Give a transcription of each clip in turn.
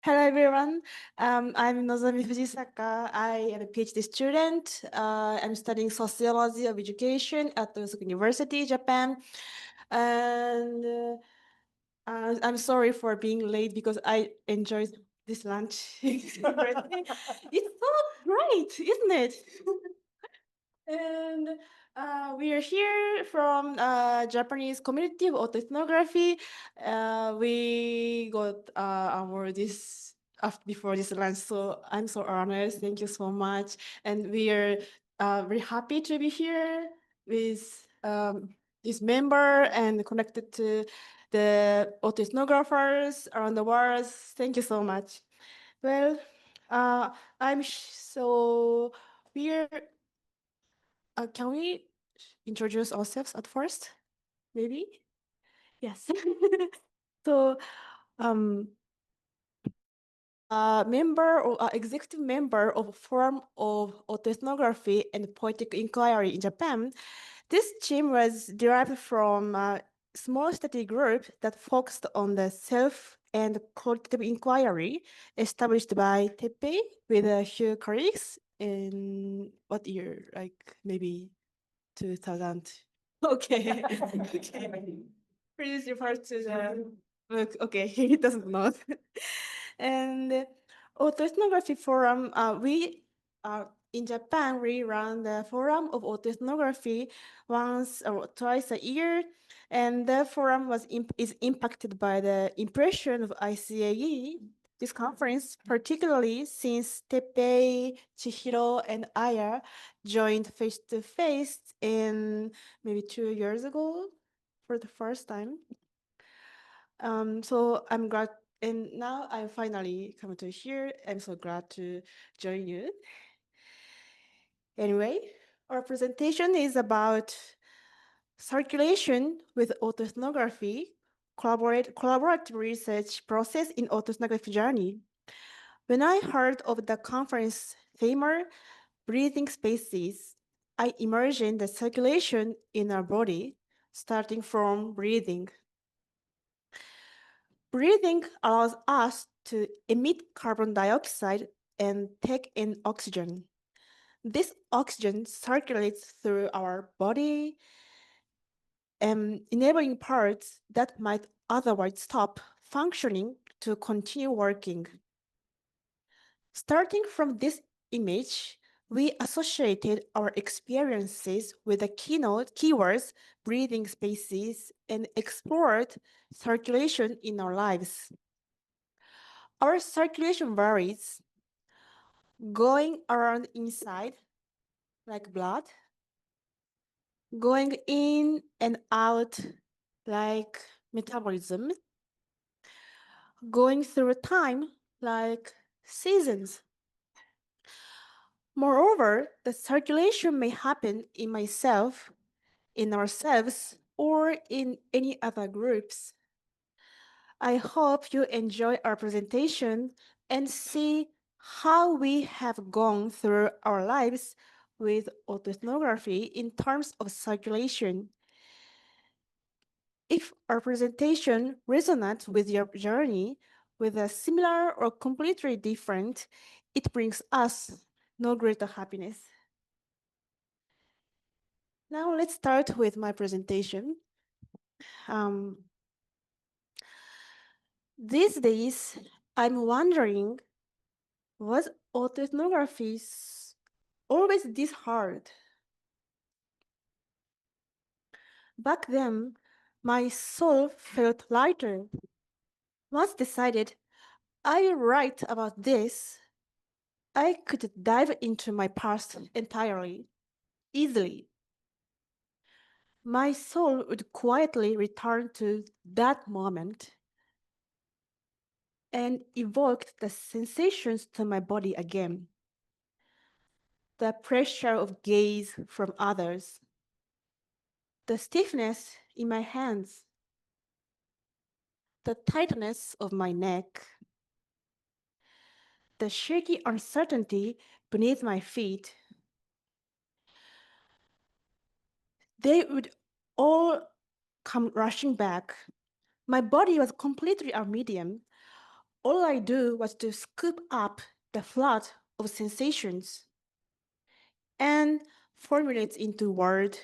Hello everyone. I'm Nozomi Fujisaka. I am a PhD student. I'm studying sociology of education at Osaka University, Japan. And I'm sorry for being late because I enjoyed this lunch. It's so great, isn't it? And we are here from Japanese community of autoethnography. We got our this after before this lunch, so I'm so honored. Thank you so much, and we are very happy to be here with this member and connected to the autoethnographers around the world. Thank you so much. Well, so we're can we introduce ourselves at first? Maybe? Yes. So, I'm a member or executive member of a Forum of Autoethnography and Poetic Inquiry in Japan. This team was derived from a small study group that focused on the self and qualitative inquiry established by Teppei with a few colleagues in what year? Like maybe 2000. Okay. Okay. Please refer to the book. Okay, he doesn't know. And Autoethnography Forum, we in Japan, we run the Forum of Autoethnography once or twice a year. And the forum is impacted by the impression of ICAE, this conference, particularly since Teppei, Chihiro, and Aya joined face-to-face in maybe 2 years ago for the first time. So I'm glad, and now I finally come to here. I'm so glad to join you. Anyway, our presentation is about circulation with autoethnography, collaborative research process in autoethnography journey. When I heard of the conference theme, breathing spaces, I imagined the circulation in our body, starting from breathing. Breathing allows us to emit carbon dioxide and take in oxygen. This oxygen circulates through our body, enabling parts that might otherwise stop functioning to continue working. Starting from this image, we associated our experiences with the keywords breathing spaces and explored circulation in our lives. Our circulation varies, going around inside like blood, going in and out like metabolism, going through time like seasons. Moreover, the circulation may happen in myself, in ourselves, or in any other groups. I hope you enjoy our presentation and see how we have gone through our lives with autoethnography in terms of circulation. If our presentation resonates with your journey, with a similar or completely different, it brings us no greater happiness. Now let's start with my presentation. These days, I'm wondering, was autoethnography always this hard? Back then, my soul felt lighter. Once decided I will write about this, I could dive into my past entirely, easily. My soul would quietly return to that moment and evoked the sensations to my body again. The pressure of gaze from others, the stiffness in my hands, the tightness of my neck, the shaky uncertainty beneath my feet. They would all come rushing back. My body was completely a medium, all I do was to scoop up the flood of sensations and formulate into words,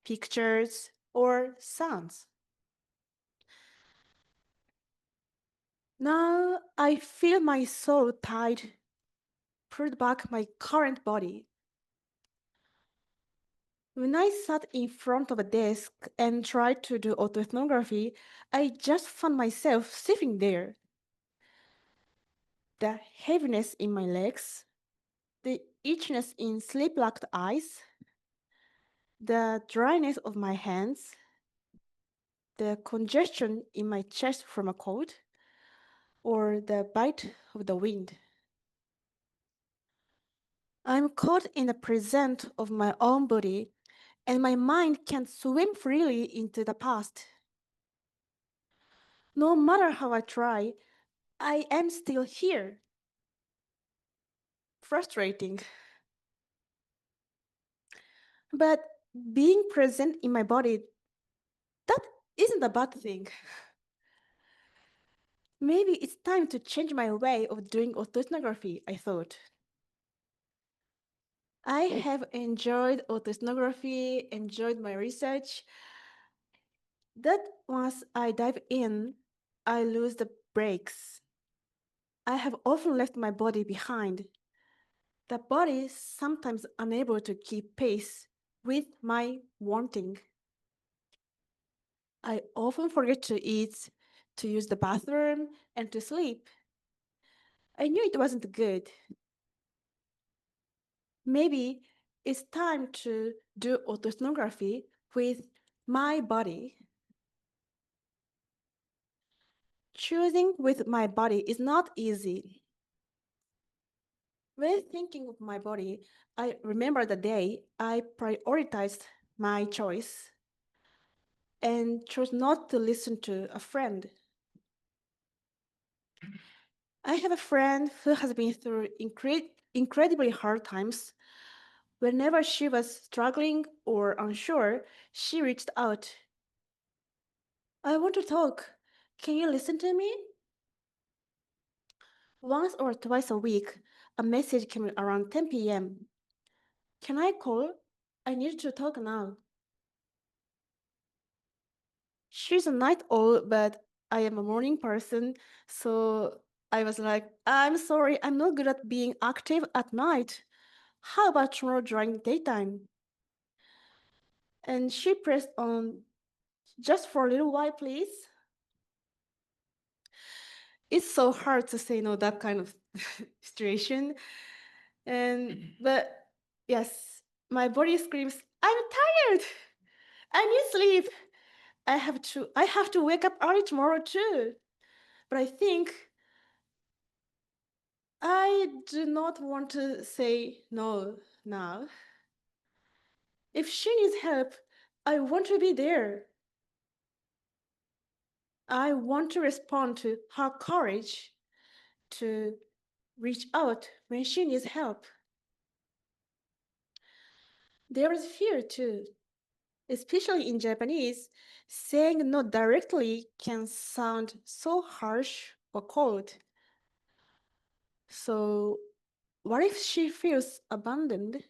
pictures, or sounds. Now I feel my soul tied, pulled back my current body. When I sat in front of a desk and tried to do autoethnography, I just found myself sitting there. The heaviness in my legs, the itchiness in sleep-locked eyes, the dryness of my hands, the congestion in my chest from a cold, or the bite of the wind. I'm caught in the present of my own body, and my mind can't swim freely into the past. No matter how I try, I am still here. Frustrating. But being present in my body, that isn't a bad thing. Maybe it's time to change my way of doing autoethnography, I thought. I have enjoyed autoethnography, enjoyed my research. That once I dive in, I lose the brakes. I have often left my body behind. The body is sometimes unable to keep pace with my wanting. I often forget to eat, to use the bathroom, and to sleep. I knew it wasn't good. Maybe it's time to do autoethnography with my body. Choosing with my body is not easy. When thinking of my body, I remember the day I prioritized my choice and chose not to listen to a friend. I have a friend who has been through incredibly hard times. Whenever she was struggling or unsure, she reached out. I want to talk. Can you listen to me? Once or twice a week, a message came around 10 p.m. Can I call? I need to talk now. She's a night owl, but I am a morning person, so I was like, I'm sorry, I'm not good at being active at night. How about tomorrow during daytime? And she pressed on, just for a little while, please. It's so hard to say no that kind of situation. But yes, my body screams, I'm tired. I need sleep. I have to wake up early tomorrow too. But I think I do not want to say no now. If she needs help, I want to be there. I want to respond to her courage to reach out when she needs help. There is fear too. Especially in Japanese, saying no directly can sound so harsh or cold. So, what if she feels abandoned?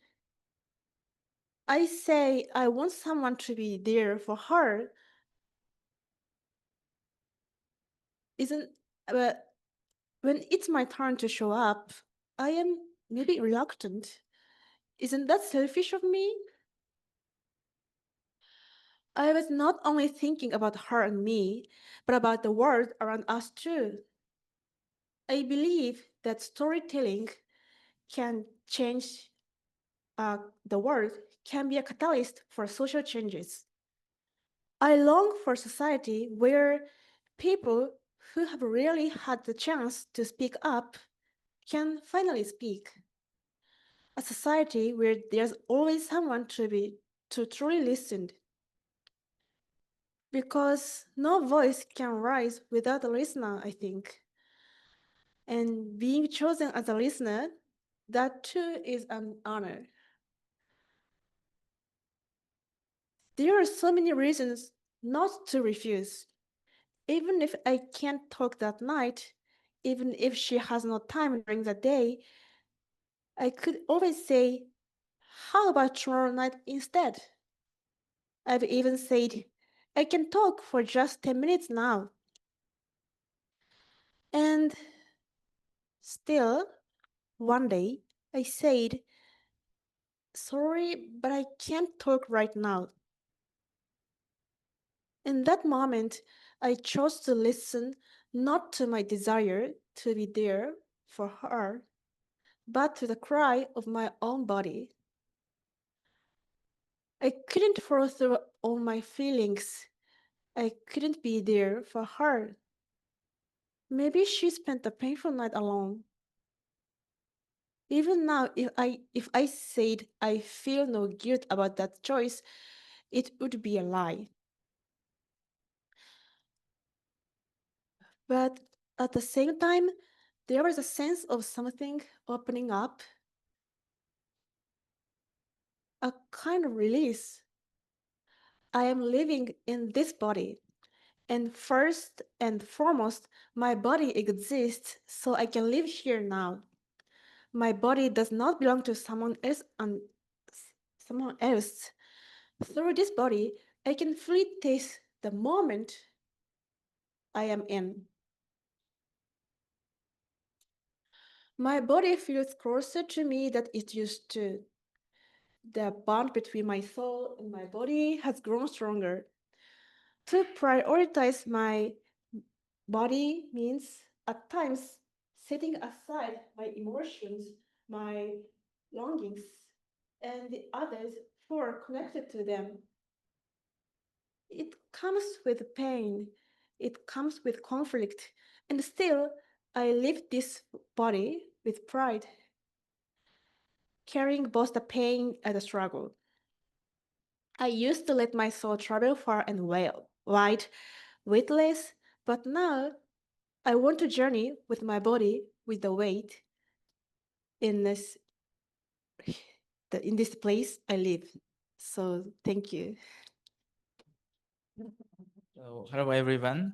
I say I want someone to be there for her. Isn't but when it's my turn to show up, I am maybe reluctant. Isn't that selfish of me? I was not only thinking about her and me, but about the world around us too. I believe that storytelling can change the world, can be a catalyst for social changes. I long for a society where people who have rarely had the chance to speak up can finally speak. A society where there's always someone to truly listen. Because no voice can rise without a listener, I think. And being chosen as a listener, that too is an honor. There are so many reasons not to refuse. Even if I can't talk that night, Even if she has no time during the day, I could always say, how about tomorrow night instead? I've even said, I can talk for just 10 minutes now. And still, one day, I said, sorry, but I can't talk right now. In that moment, I chose to listen not to my desire to be there for her, but to the cry of my own body. I couldn't force through all my feelings. I couldn't be there for her. Maybe she spent a painful night alone. Even now, if I said I feel no guilt about that choice, it would be a lie. But at the same time, there was a sense of something opening up, a kind of release. I am living in this body, and first and foremost, my body exists so I can live here now. My body does not belong to someone else and someone else. Through this body, I can fully taste the moment I am in. My body feels closer to me than it used to. The bond between my soul and my body has grown stronger. To prioritize my body means at times setting aside my emotions, my longings, and the others who are connected to them. It comes with pain, it comes with conflict, and still I live this body with pride, carrying both the pain and the struggle. I used to let my soul travel far and wide, weightless, but now I want to journey with my body with the weight in this in this place I live. So thank you. So, hello everyone.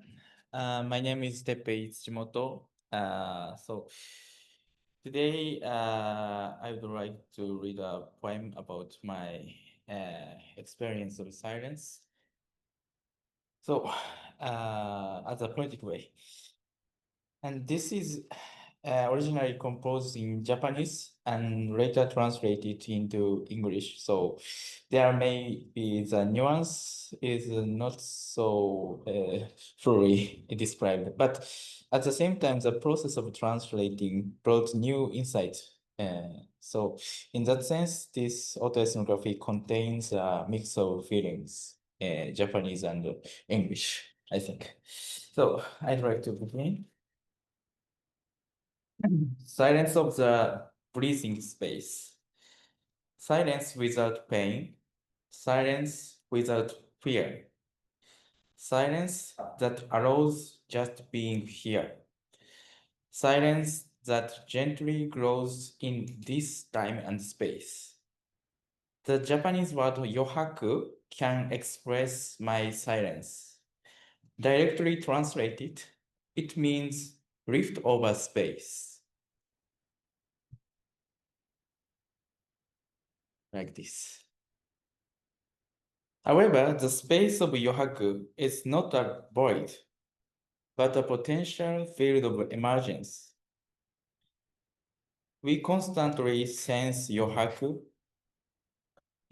My name is Teppei Tsuchimoto. Today I would like to read a poem about my experience of silence. So, as a poetic way. And this is originally composed in Japanese and later translated into English. So there may be the nuance is not so fully described, but at the same time, the process of translating brought new insights. So in that sense, this autoethnography contains a mix of feelings, Japanese and English, I think. So I'd like to begin. Silence of the breathing space. Silence without pain. Silence without fear. Silence that allows just being here. Silence that gently grows in this time and space. The Japanese word yohaku can express my silence. Directly translated, it means rift over space. Like this. However, the space of yohaku is not a void, but a potential field of emergence. We constantly sense yohaku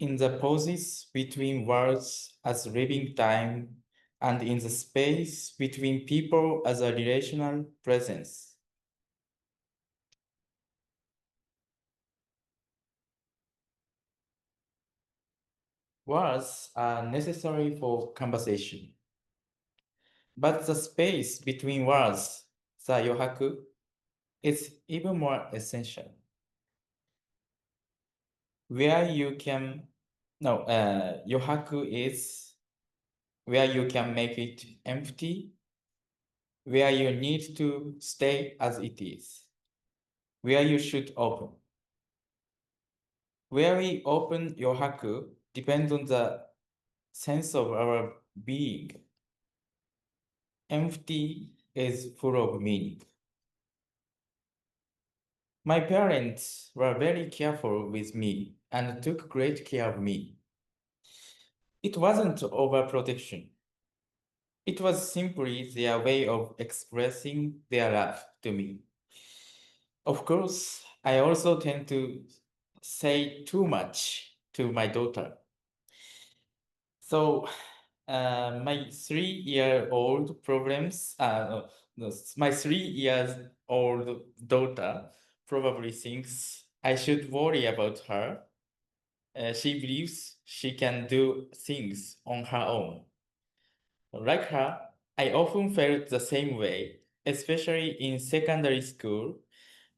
in the pauses between words as living time and in the space between people as a relational presence. Words are necessary for conversation, but the space between words, the yohaku, is even more essential. Where you can, no, yohaku is where you can make it empty, where you need to stay as it is, where you should open. Where we open yohaku depends on the sense of our being. Empty is full of meaning. My parents were very careful with me and took great care of me. It wasn't overprotection. It was simply their way of expressing their love to me. Of course, I also tend to say too much to my daughter. So, my 3-year-old my 3 years old daughter probably thinks I should worry about her. She believes she can do things on her own. Like her, I often felt the same way, especially in secondary school.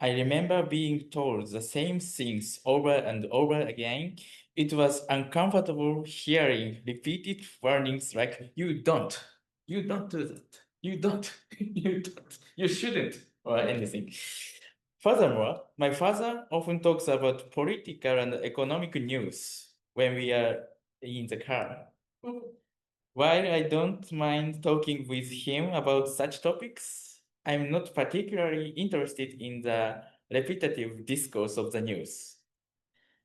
I remember being told the same things over and over again. It was uncomfortable hearing repeated warnings like, you don't do that, you don't, you don't, you shouldn't, or anything. Furthermore, my father often talks about political and economic news when we are in the car. While I don't mind talking with him about such topics, I'm not particularly interested in the repetitive discourse of the news.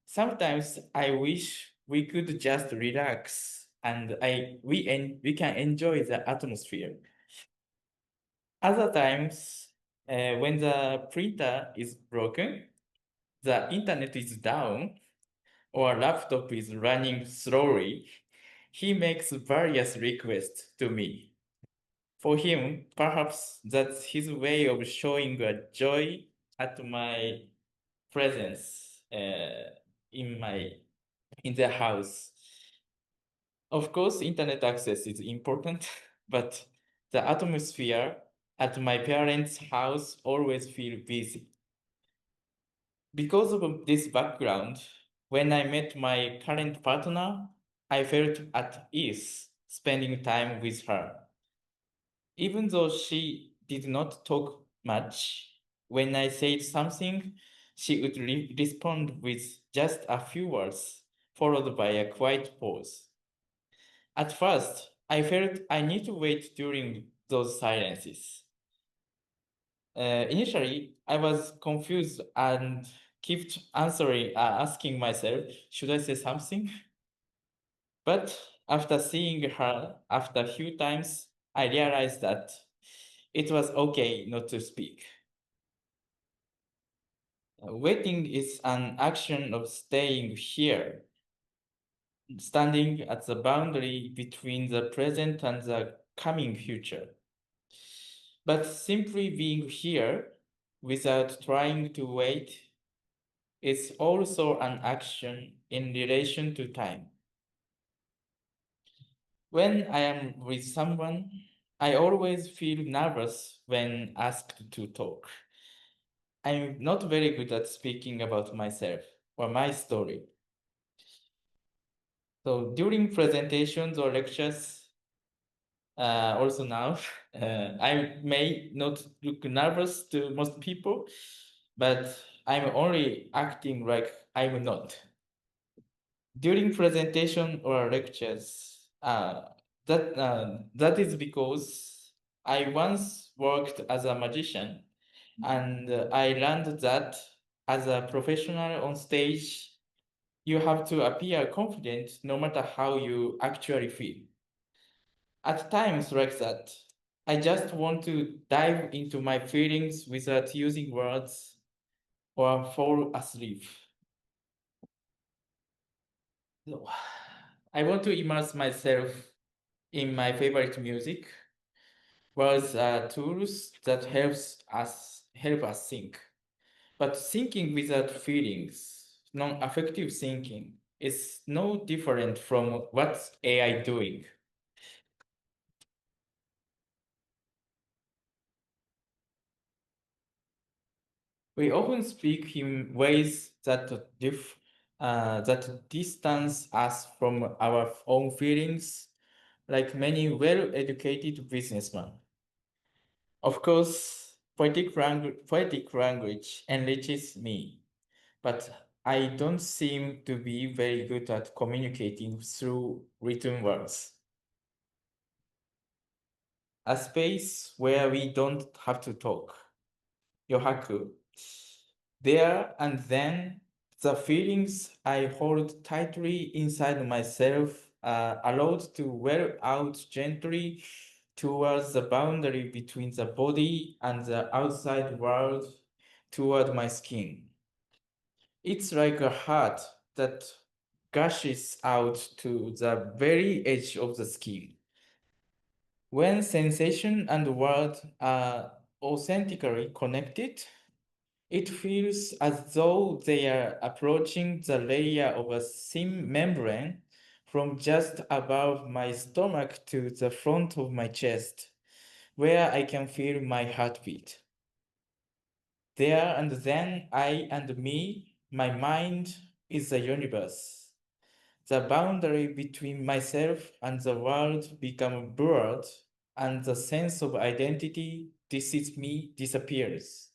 Sometimes I wish we could just relax and we can enjoy the atmosphere. Other times, when the printer is broken, the internet is down, or laptop is running slowly, he makes various requests to me. For him, perhaps that's his way of showing a joy at my presence in the house. Of course, internet access is important, but the atmosphere at my parents' house always feel busy. Because of this background, when I met my current partner, I felt at ease spending time with her. Even though she did not talk much, when I said something, she would respond with just a few words, followed by a quiet pause. At first, I felt I need to wait during those silences. Initially, I was confused and kept asking myself, should I say something? But after seeing her after a few times, I realized that it was okay not to speak. Waiting is an action of staying here, standing at the boundary between the present and the coming future. But simply being here without trying to wait is also an action in relation to time. When I am with someone, I always feel nervous when asked to talk. I'm not very good at speaking about myself or my story. So during presentations or lectures, also now, I may not look nervous to most people, but I'm only acting like I'm not. During presentation or lectures, that is because I once worked as a magician, and I learned that as a professional on stage, you have to appear confident no matter how you actually feel. At times like that, I just want to dive into my feelings without using words or fall asleep. So, I want to immerse myself in my favorite music. Words are tools that help us think. But thinking without feelings, non-affective thinking, is no different from what's AI doing. We often speak in ways that distance us from our own feelings, like many well-educated businessmen. Of course, poetic language enriches me, but I don't seem to be very good at communicating through written words. A space where we don't have to talk. Yohaku. There and then, the feelings I hold tightly inside myself are allowed to wear out gently towards the boundary between the body and the outside world, toward my skin. It's like a heart that gushes out to the very edge of the skin. When sensation and word are authentically connected, it feels as though they are approaching the layer of a thin membrane from just above my stomach to the front of my chest, where I can feel my heartbeat. There and then, I and me, my mind, is the universe. The boundary between myself and the world become blurred, and the sense of identity, this is me, disappears.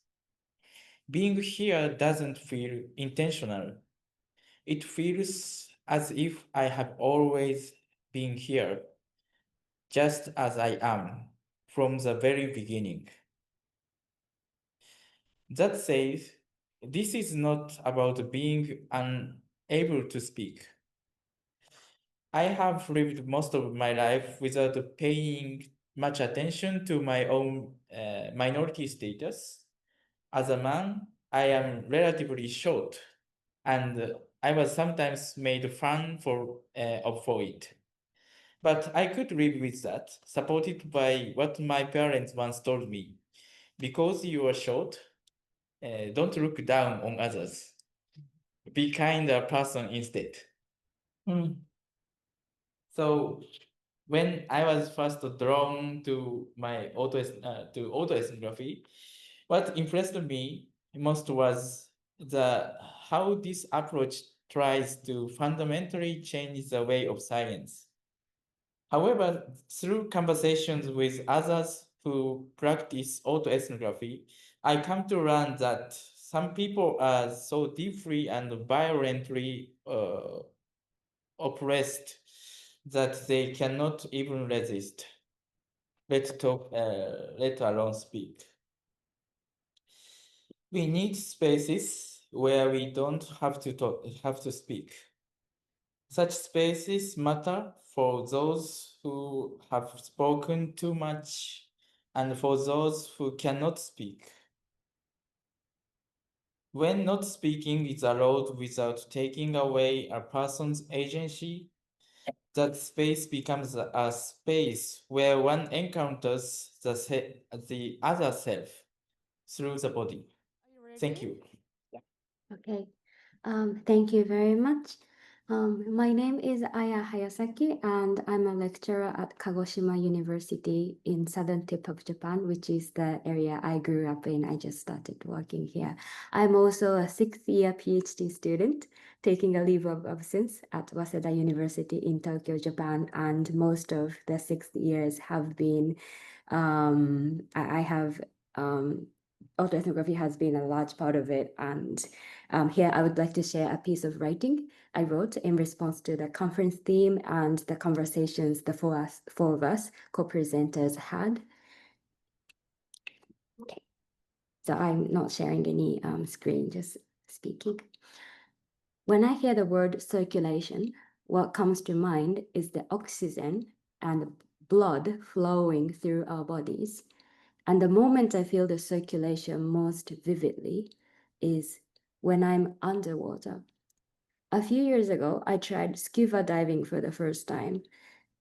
Being here doesn't feel intentional. It feels as if I have always been here, just as I am, from the very beginning. That said, this is not about being unable to speak. I have lived most of my life without paying much attention to my own minority status. As a man, I am relatively short, and I was sometimes made fun for it. But I could live with that, supported by what my parents once told me. Because you are short, don't look down on others. Be kind a person instead. So when I was first drawn to autoethnography, what impressed me most was the how this approach tries to fundamentally change the way of science. However, through conversations with others who practice autoethnography, I come to learn that some people are so deeply and violently oppressed that they cannot even resist. Let alone speak. We need spaces where we don't have to speak. Such spaces matter for those who have spoken too much and for those who cannot speak. When not speaking is allowed without taking away a person's agency, that space becomes a space where one encounters the other self through the body. Are you ready? Thank you. Okay. Thank you very much. My name is Aya Hayasaki, and I'm a lecturer at Kagoshima University in southern tip of Japan, which is the area I grew up in. I just started working here. I'm also a sixth-year PhD student, taking a leave of absence at Waseda University in Tokyo, Japan, and most of the 6 years have been, I have, autoethnography has been a large part of it, and here I would like to share a piece of writing I wrote in response to the conference theme and the conversations the four of us co-presenters had. Okay, so I'm not sharing any screen, just speaking. When I hear the word circulation, what comes to mind is the oxygen and blood flowing through our bodies. And the moment I feel the circulation most vividly is when I'm underwater. A few years ago, I tried scuba diving for the first time.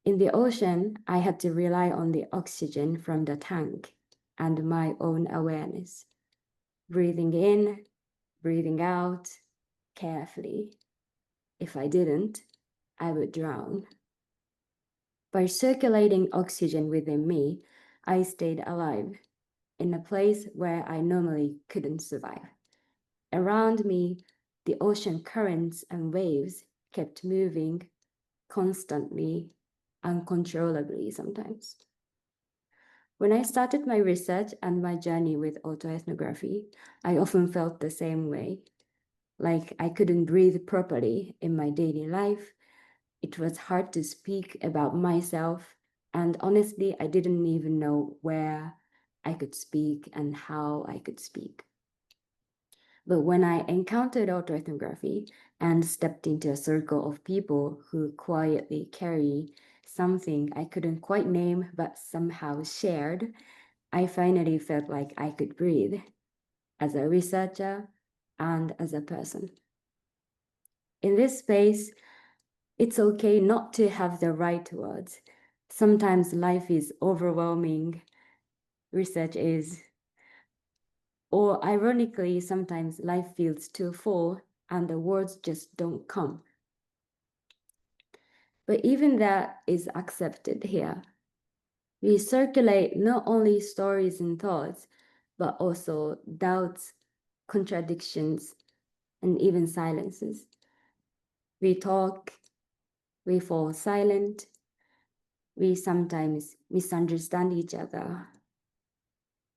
In the ocean, I had to rely on the oxygen from the tank and my own awareness. Breathing in, breathing out, carefully. If I didn't, I would drown. By circulating oxygen within me, I stayed alive in a place where I normally couldn't survive. Around me, the ocean currents and waves kept moving constantly, uncontrollably sometimes. When I started my research and my journey with autoethnography, I often felt the same way, like I couldn't breathe properly in my daily life. It was hard to speak about myself, and honestly, I didn't even know where I could speak and how I could speak. But when I encountered autoethnography and stepped into a circle of people who quietly carry something I couldn't quite name but somehow shared, I finally felt like I could breathe as a researcher and as a person. In this space, it's okay not to have the right words. Sometimes life is overwhelming, research is, or ironically, sometimes life feels too full and the words just don't come. But even that is accepted here. We circulate not only stories and thoughts, but also doubts, contradictions, and even silences. We talk, we fall silent, we sometimes misunderstand each other.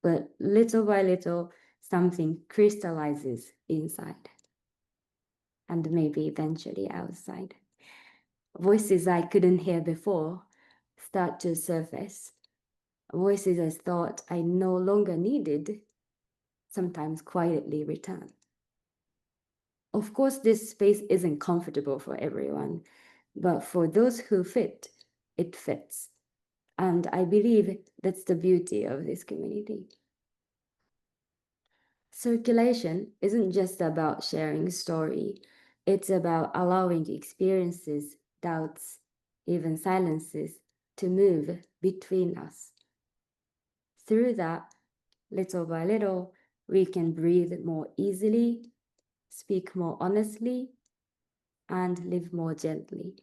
But little by little, something crystallizes inside, and maybe eventually outside. Voices I couldn't hear before start to surface. Voices I thought I no longer needed sometimes quietly return. Of course, this space isn't comfortable for everyone, but for those who fit, it fits. And I believe that's the beauty of this community. Circulation isn't just about sharing story. It's about allowing experiences, doubts, even silences to move between us. Through that, little by little, we can breathe more easily, speak more honestly, and live more gently.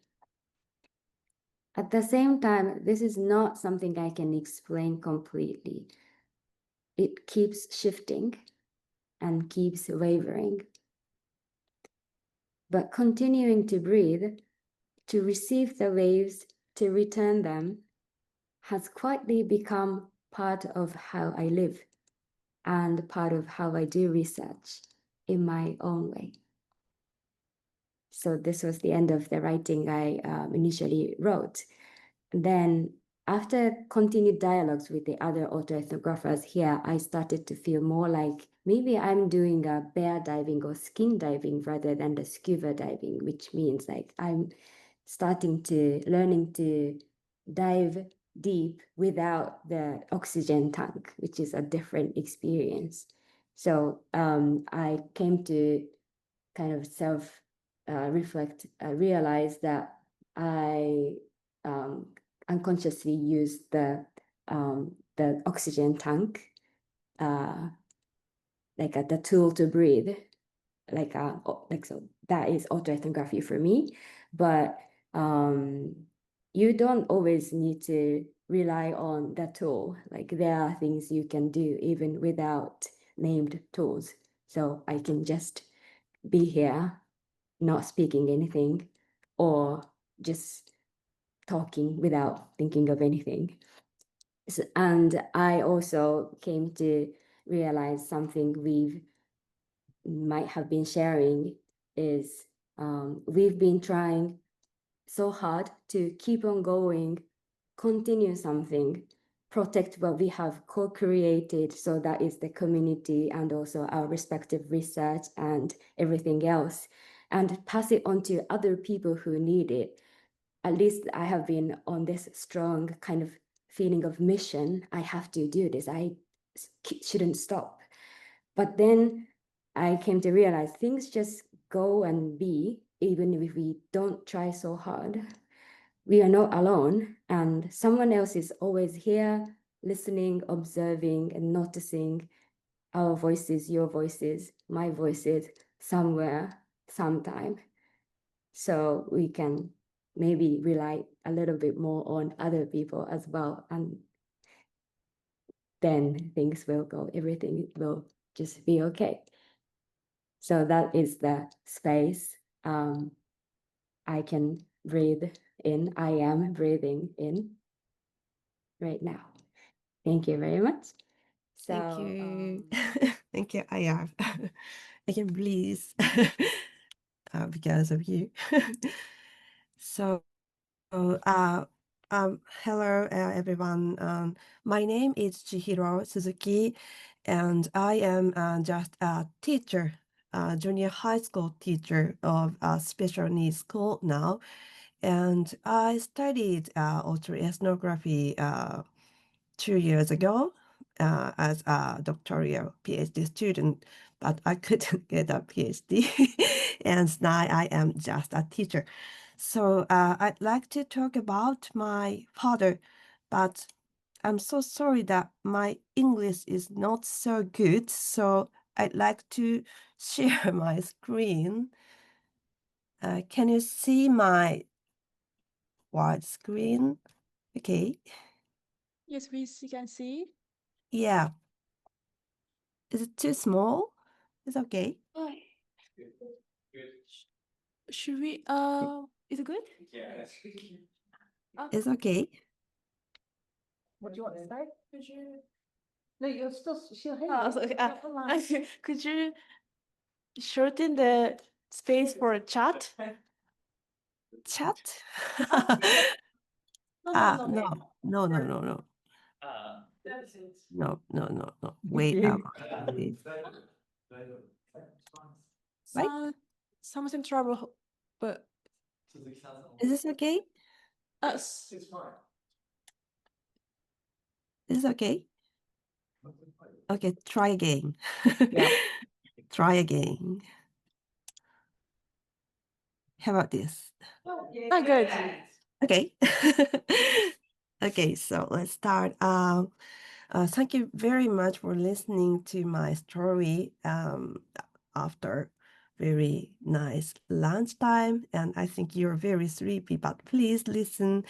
At the same time, this is not something I can explain completely. It keeps shifting and keeps wavering. But continuing to breathe, to receive the waves, to return them, has quietly become part of how I live and part of how I do research in my own way. So this was the end of the writing I initially wrote. Then after continued dialogues with the other autoethnographers here, I started to feel more like maybe I'm doing a bear diving or skin diving rather than the scuba diving, which means like I'm learning to dive deep without the oxygen tank, which is a different experience. So I came to kind of reflect, realize that I unconsciously used the oxygen tank, like the tool to breathe, so that is autoethnography for me. But you don't always need to rely on the tool. Like there are things you can do even without named tools. So I can just be here, not speaking anything, or just talking without thinking of anything. And I also came to realize something we might have been sharing is we've been trying so hard to keep on going, continue something, protect what we have co-created. So that is the community and also our respective research and everything else, and pass it on to other people who need it. At least I have been on this strong kind of feeling of mission. I have to do this. I shouldn't stop. But then I came to realize things just go and be, even if we don't try so hard. We are not alone, and someone else is always here, listening, observing, and noticing our voices, your voices, my voices, somewhere, sometime. So we can maybe rely a little bit more on other people as well, and then things will go, everything will just be okay. So that is the space I can breathe in. I am breathing in right now. Thank you very much. So, Thank you. Thank you. I have. I can breathe because of you. So, hello, everyone. My name is Chihiro Suzuki, and I am just a teacher a junior high school teacher of a special needs school now. And I studied autoethnography 2 years ago as a doctoral PhD student, but I couldn't get a PhD. And now I am just a teacher. So I'd like to talk about my father, but I'm so sorry that my English is not so good. So I'd like to share my screen. Can you see my wide screen? Okay. Yes, we can see. Yeah. Is it too small? It's okay. Should we, is it good? It's okay. What do you want to say? Could you? No, you're still here. Could you shorten the space for a chat? Chat? No, Ah, no. No. Wait. Wait. Right? Something trouble, but Is this okay? us. Is this okay? Okay, try again. Yeah. Try again. How about this? Not good. Okay. Okay, so let's start. Thank you very much for listening to my story after very nice lunchtime. And I think you're very sleepy, but please listen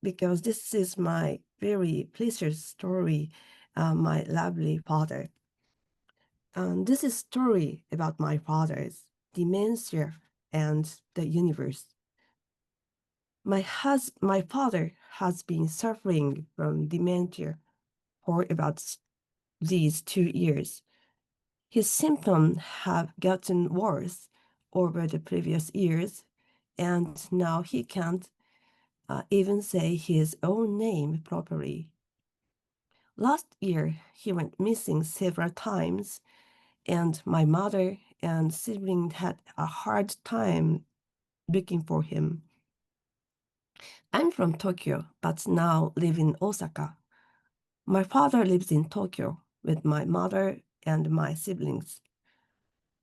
because this is my very precious story, my lovely father. This is story about my father's dementia and the universe. My father has been suffering from dementia for about these 2 years. His symptoms have gotten worse over the previous years, and now he can't even say his own name properly. Last year, he went missing several times, and my mother and siblings had a hard time looking for him. I'm from Tokyo, but now live in Osaka. My father lives in Tokyo with my mother and my siblings.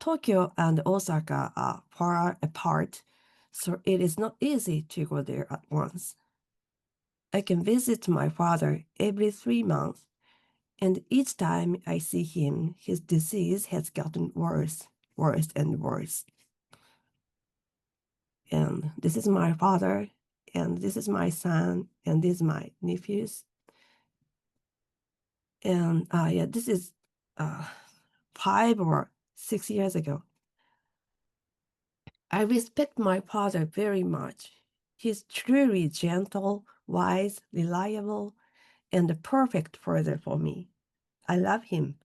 Tokyo and Osaka are far apart, so it is not easy to go there at once. I can visit my father every 3 months, and each time I see him, his disease has gotten worse and worse. And this is my father, and this is my son, and these are my nephews. And yeah, this is 5 or 6 years ago. I respect my father very much. He's truly gentle, wise, reliable, and the perfect father for me. I love him.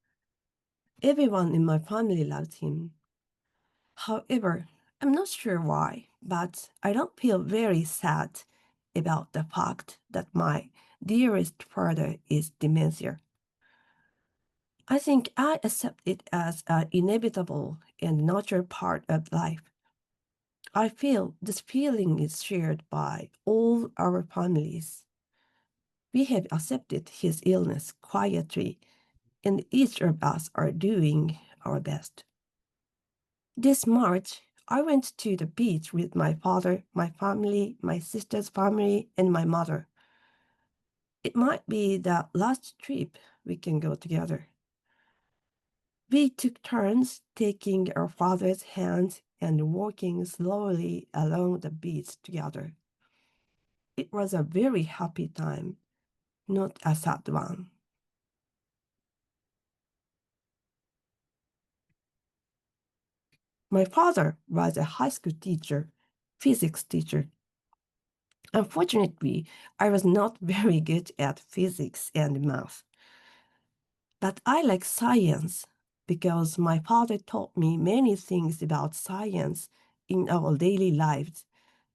Everyone in my family loves him. However, I'm not sure why, but I don't feel very sad about the fact that my dearest father is dementia. I think I accept it as an inevitable and natural part of life. I feel this feeling is shared by all our families. We have accepted his illness quietly, and each of us are doing our best. This March, I went to the beach with my father, my family, my sister's family, and my mother. It might be the last trip we can go together. We took turns taking our father's hand and walking slowly along the beach together. It was a very happy time, not a sad one. My father was a high school teacher, physics teacher. Unfortunately, I was not very good at physics and math. But I like science because my father taught me many things about science in our daily lives,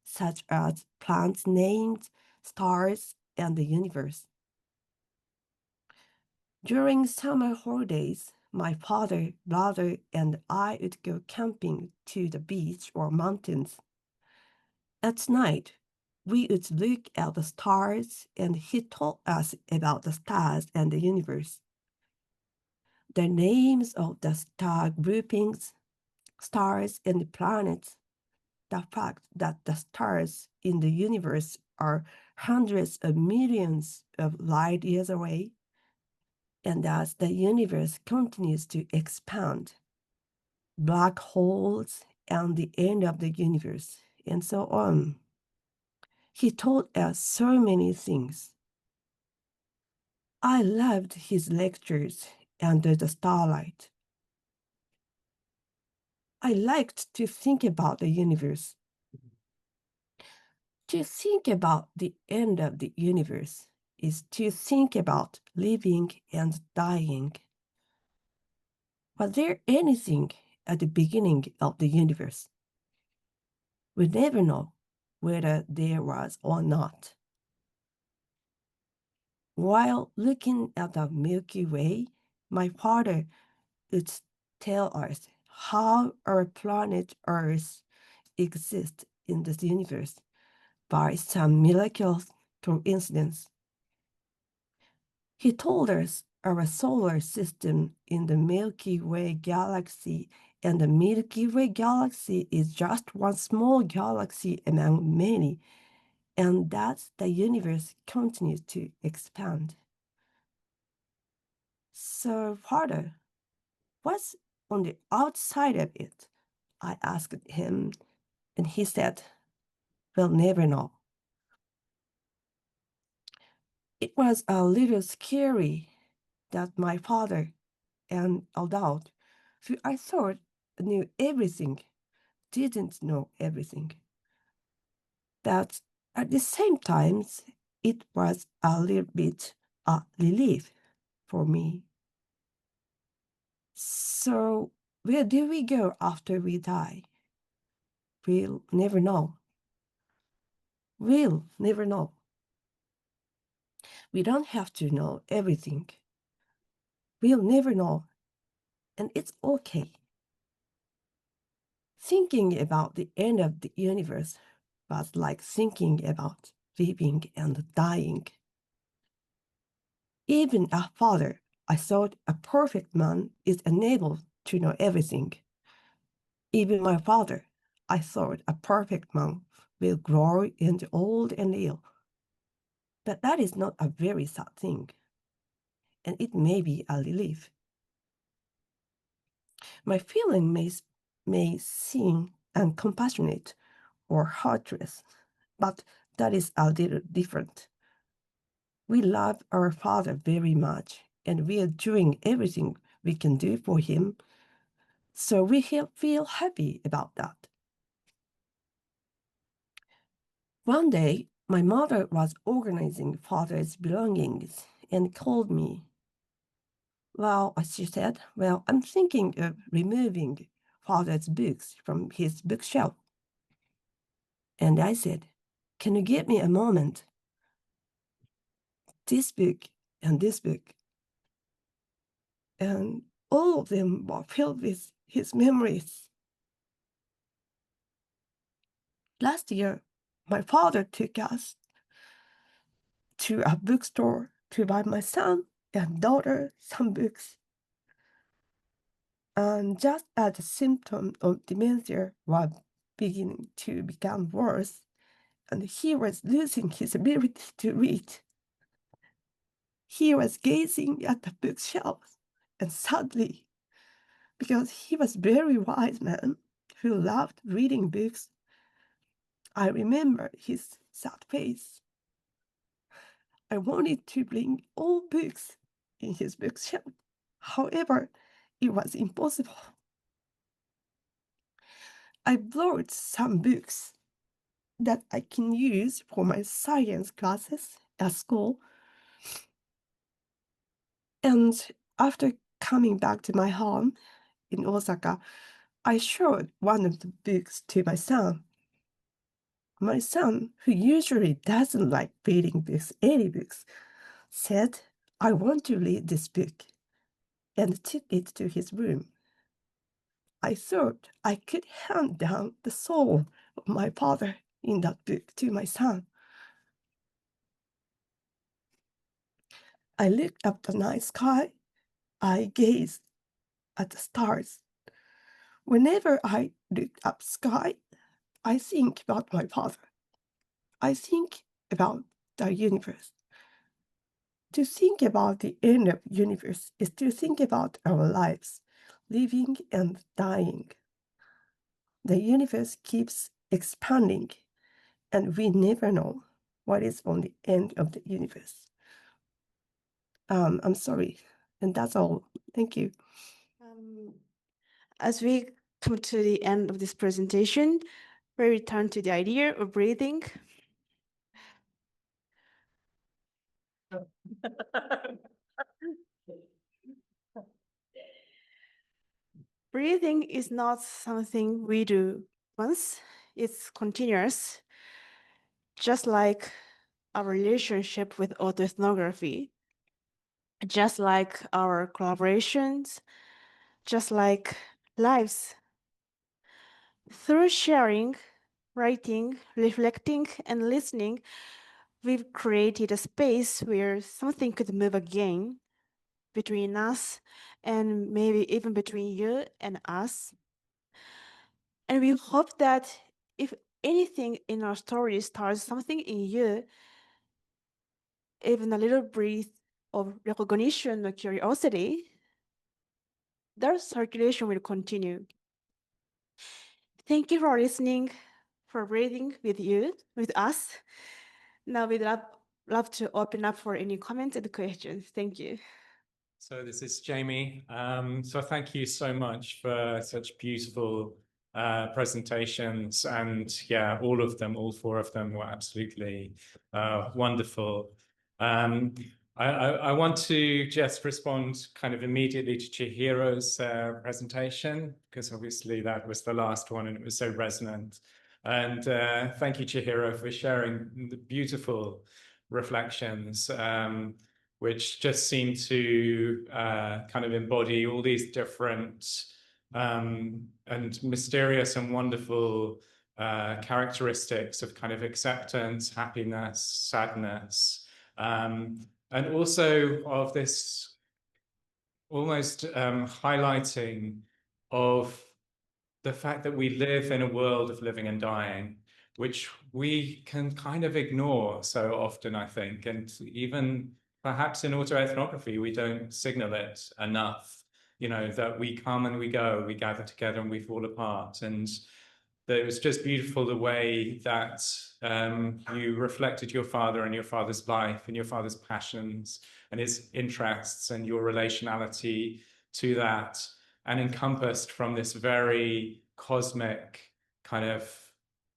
such as plants names, stars, and the universe. During summer holidays, my father, brother, and I would go camping to the beach or mountains. At night, we would look at the stars, and he told us about the stars and the universe. The names of the star groupings, stars, and the planets, the fact that the stars in the universe are hundreds of millions of light years away, and as the universe continues to expand, black holes and the end of the universe, and so on. He told us so many things. I loved his lectures under the starlight. I liked to think about the universe. To think about the end of the universe is to think about living and dying. Was there anything at the beginning of the universe? We never know whether there was or not. While looking at the Milky Way, my father would tell us how our planet Earth exists in this universe by some miraculous coincidence. He told us our solar system in the Milky Way galaxy, and the Milky Way galaxy is just one small galaxy among many, and that the universe continues to expand. So, Father, what's on the outside of it? I asked him, and he said, we'll never know. It was a little scary that my father, an adult who I thought knew everything, didn't know everything. But at the same time, it was a little bit a relief for me. So, where do we go after we die? We'll never know. We'll never know. We don't have to know everything. We'll never know, and it's okay. Thinking about the end of the universe was like thinking about living and dying. Even a father, I thought a perfect man is unable to know everything. Even my father, I thought a perfect man will grow into old and ill. But that is not a very sad thing, and it may be a relief. My feeling may seem uncompassionate or heartless, but that is a little different. We love our father very much, and we are doing everything we can do for him, so we feel happy about that. One day, my mother was organizing father's belongings and called me. Well, she said, well, I'm thinking of removing father's books from his bookshelf. And I said, can you give me a moment? This book and this book. And all of them were filled with his memories. Last year, my father took us to a bookstore to buy my son and daughter some books. And just as the symptoms of dementia were beginning to become worse, and he was losing his ability to read, he was gazing at the bookshelves, and suddenly, because he was a very wise man who loved reading books, I remember his sad face. I wanted to bring all books in his bookshelf. However, it was impossible. I borrowed some books that I can use for my science classes at school. And after coming back to my home in Osaka, I showed one of the books to my son. My son, who usually doesn't like reading books, any books, said, I want to read this book. and took it to his room. I thought I could hand down the soul of my father in that book to my son. I looked up the night sky. I gazed at the stars. Whenever I look up sky, I think about my father. I think about the universe. To think about the end of the universe is to think about our lives, living and dying. The universe keeps expanding, and we never know what is on the end of the universe. I'm sorry, and that's all. Thank you. As we come to the end of this presentation, we return to the idea of breathing. Breathing is not something we do once, it's continuous, just like our relationship with autoethnography, just like our collaborations, just like lives. Through sharing, writing, reflecting, and listening, we've created a space where something could move again between us and maybe even between you and us. And we hope that if anything in our story starts something in you, even a little breath of recognition or curiosity, their circulation will continue. Thank you for listening, for breathing with us. Now we'd love to open up for any comments and questions. Thank you. So this is Jamie. So thank you so much for such beautiful presentations, and yeah, all of them, all four of them were absolutely wonderful. I want to just respond kind of immediately to Chihiro's presentation, because obviously that was the last one and it was so resonant. And thank you, Chihiro, for sharing the beautiful reflections, which just seem to kind of embody all these different and mysterious and wonderful characteristics of kind of acceptance, happiness, sadness, and also of this almost highlighting of the fact that we live in a world of living and dying, which we can kind of ignore so often, I think, and even perhaps in autoethnography, we don't signal it enough, you know, that we come and we go, we gather together and we fall apart. And that it was just beautiful the way that you reflected your father and your father's life and your father's passions and his interests and your relationality to that, and encompassed from this very cosmic kind of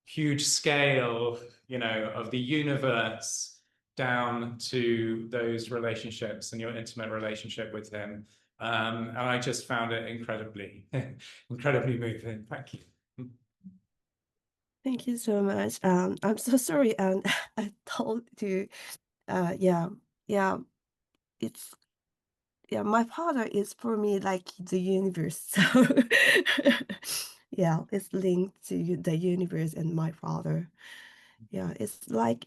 huge scale, you know, of the universe down to those relationships and your intimate relationship with him. And I just found it incredibly, incredibly moving. Thank you. Thank you so much. I'm so sorry, and I told you, it's my father is for me like the universe. So yeah, it's linked to the universe and my father. Yeah, it's like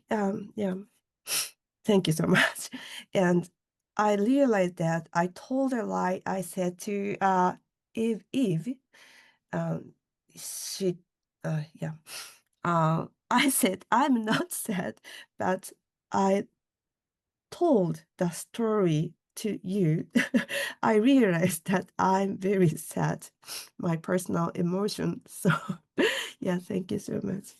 Thank you so much. And I realized that I told a lie. I said to Eve, she I said I'm not sad, but I told the story to you. I realized that I'm very sad, my personal emotion. So yeah, thank you so much.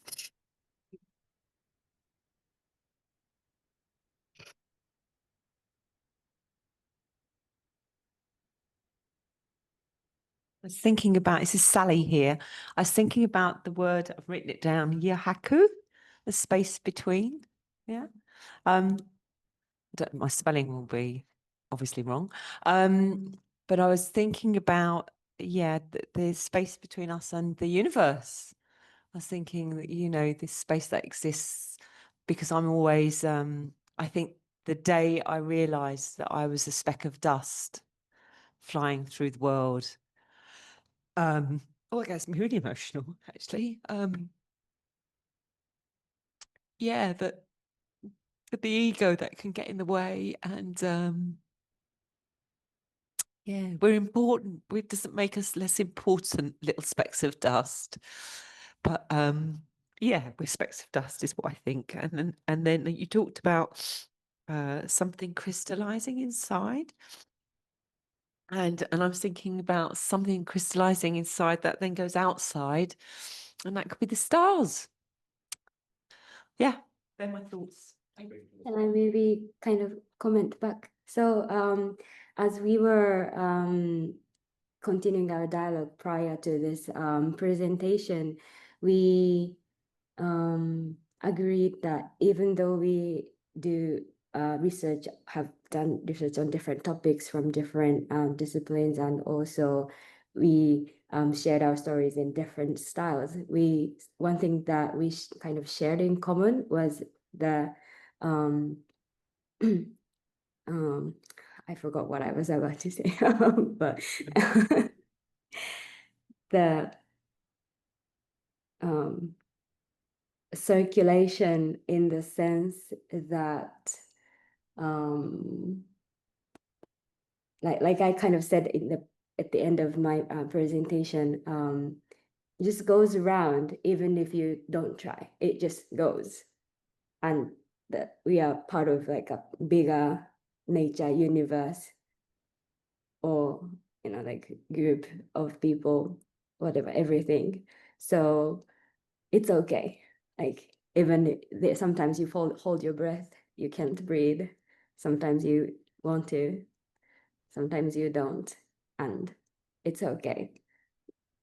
I was thinking about, this is Sally here. I was thinking about the word, I've written it down, yahaku, the space between. Yeah. My spelling will be obviously wrong. But I was thinking about, the space between us and the universe. I was thinking that, you know, this space that exists, because I'm always, I think the day I realized that I was a speck of dust, flying through the world. Oh, it gets me really emotional, actually. Yeah, that the ego that can get in the way, and yeah, we're important. It doesn't make us less important, little specks of dust. But yeah, we're specks of dust is what I think. And then you talked about something crystallizing inside. And I was thinking about something crystallizing inside that then goes outside, and that could be the stars. Yeah, they're my thoughts. Can I maybe kind of comment back? So as we were continuing our dialogue prior to this presentation, we agreed that even though we do research, have done research on different topics from different disciplines, and also we shared our stories in different styles. One thing that we kind of shared in common was the I forgot what I was about to say, but the circulation in the sense that like I kind of said at the end of my presentation, it just goes around even if you don't try. It just goes, and that we are part of like a bigger nature universe, or like group of people, whatever, everything. So it's okay. Like even sometimes you hold your breath, you can't breathe. Sometimes you want to, sometimes you don't, and it's okay.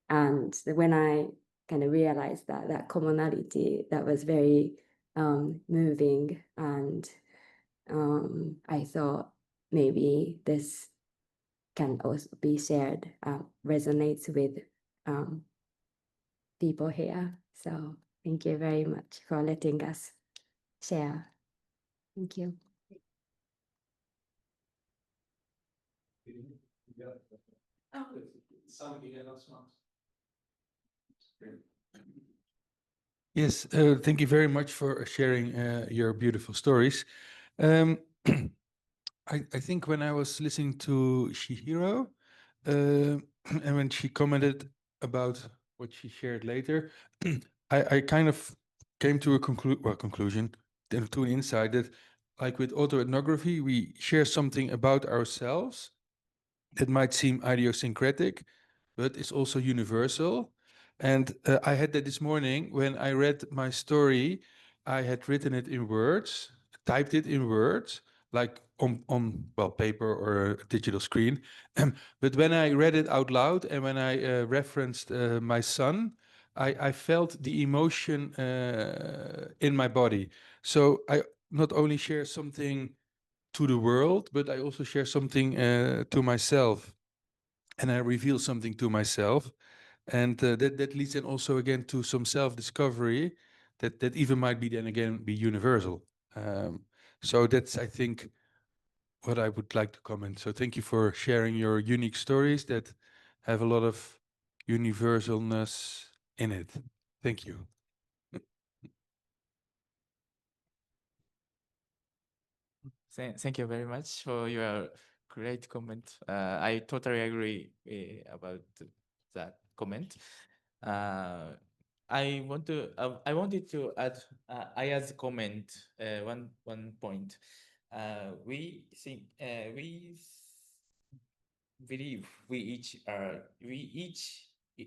And when I kind of realized that commonality, that was very moving, and I thought maybe this can also be shared, resonates with people here. So thank you very much for letting us share. Thank you. Yes, thank you very much for sharing your beautiful stories. I think when I was listening to Chihiro, and when she commented about what she shared later, I kind of came to a conclusion, to an insight that, like with autoethnography, we share something about ourselves that might seem idiosyncratic, but it's also universal. And I had that this morning when I read my story. I had written it in words, typed it in words, like on well, paper or a digital screen. But when I read it out loud and when I referenced my son, I felt the emotion in my body. So I not only share something to the world, but I also share something to myself, and I reveal something to myself, and that leads then also again to some self-discovery that even might be then again be universal. So that's, I think, what I would like to comment. So thank you for sharing your unique stories that have a lot of universalness in it. Thank you. Thank you very much for your great comment. I totally agree about that comment. I wanted to add Aya's comment, one point. We think we believe we each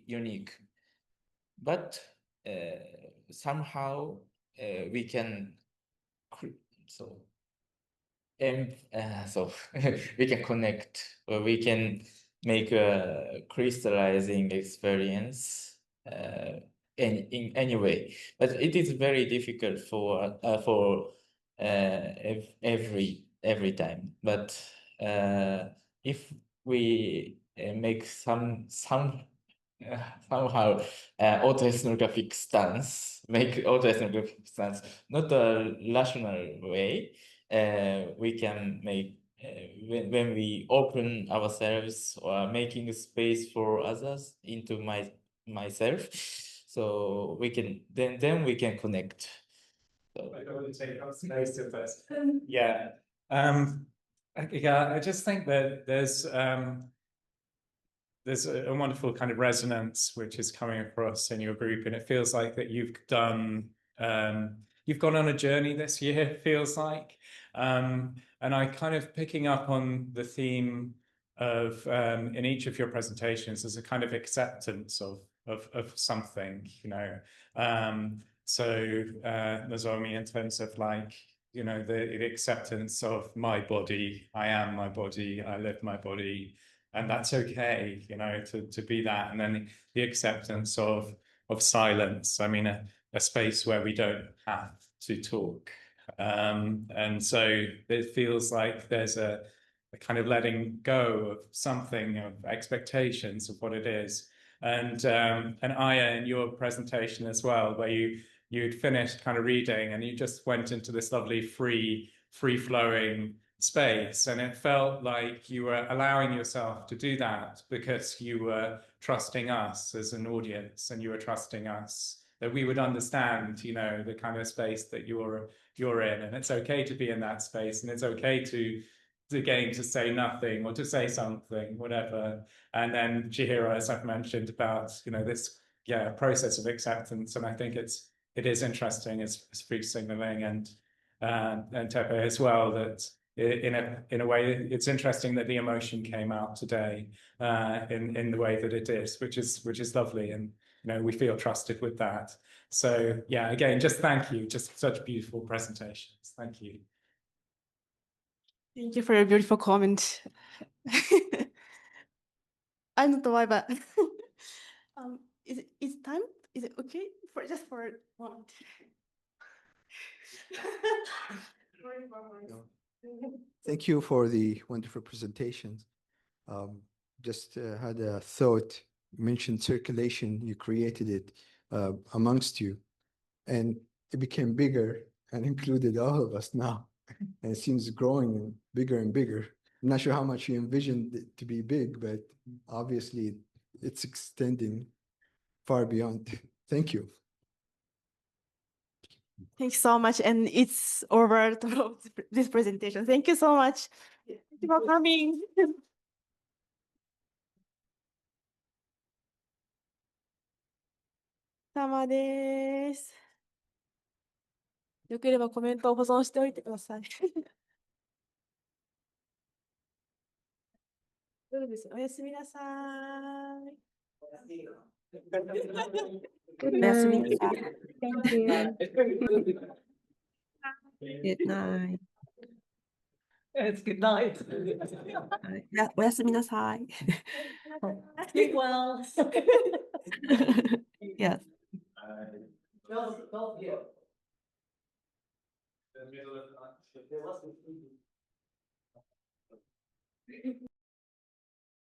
unique, but somehow we can so we can connect, or we can make a crystallizing experience in any way. But it is very difficult for every time. But if we make somehow autoethnographic stance, not a rational way, we can make when we open ourselves or making a space for others into myself, so we can then we can connect. So, I don't want to take up space at first. Yeah. Yeah, I just think that there's a wonderful kind of resonance which is coming across in your group, and it feels like that you've gone on a journey this year, it feels like. And I kind of picking up on the theme of in each of your presentations, there's a kind of acceptance of something, you know. So Nozomi, in terms of like, you know, the acceptance of my body, I am my body, I live my body, and that's okay, you know, to be that. And then the acceptance of silence. I mean, a space where we don't have to talk. And so it feels like there's a kind of letting go of something, of expectations of what it is. And Aya, in your presentation as well, where you'd finished kind of reading and you just went into this lovely free-flowing space, and it felt like you were allowing yourself to do that because you were trusting us as an audience, and you were trusting us that we would understand, you know, the kind of space that you're in, and it's okay to be in that space, and it's okay to again to say nothing or to say something, whatever. And then Chihiro, as I've mentioned, about, you know, this process of acceptance, and I think it is interesting as free signaling and Teppei as well, that in a way it's interesting that the emotion came out today in the way that it is, which is lovely, and you know, we feel trusted with that. So yeah, again, just thank you, just such beautiful presentations. Thank you. Thank you for your beautiful comment. I don't know why, but is time? Is it okay for just for a moment? Thank you for the wonderful presentations. Just had a thought. You mentioned circulation. You created it amongst you, and it became bigger and included all of us now. And it seems growing and bigger. I'm not sure how much you envisioned it to be big, but obviously it's extending far beyond. Thank you. Thanks so much, and it's over this presentation. Thank you so much. Thank you for coming. 様です。よければコメントを保存しておいてください。そうです。おやすみなさい。Good Yasumi. night. Thank you. Good night. It's good night. Oyasumi nasai. Sleep well. Yes. Don't forget.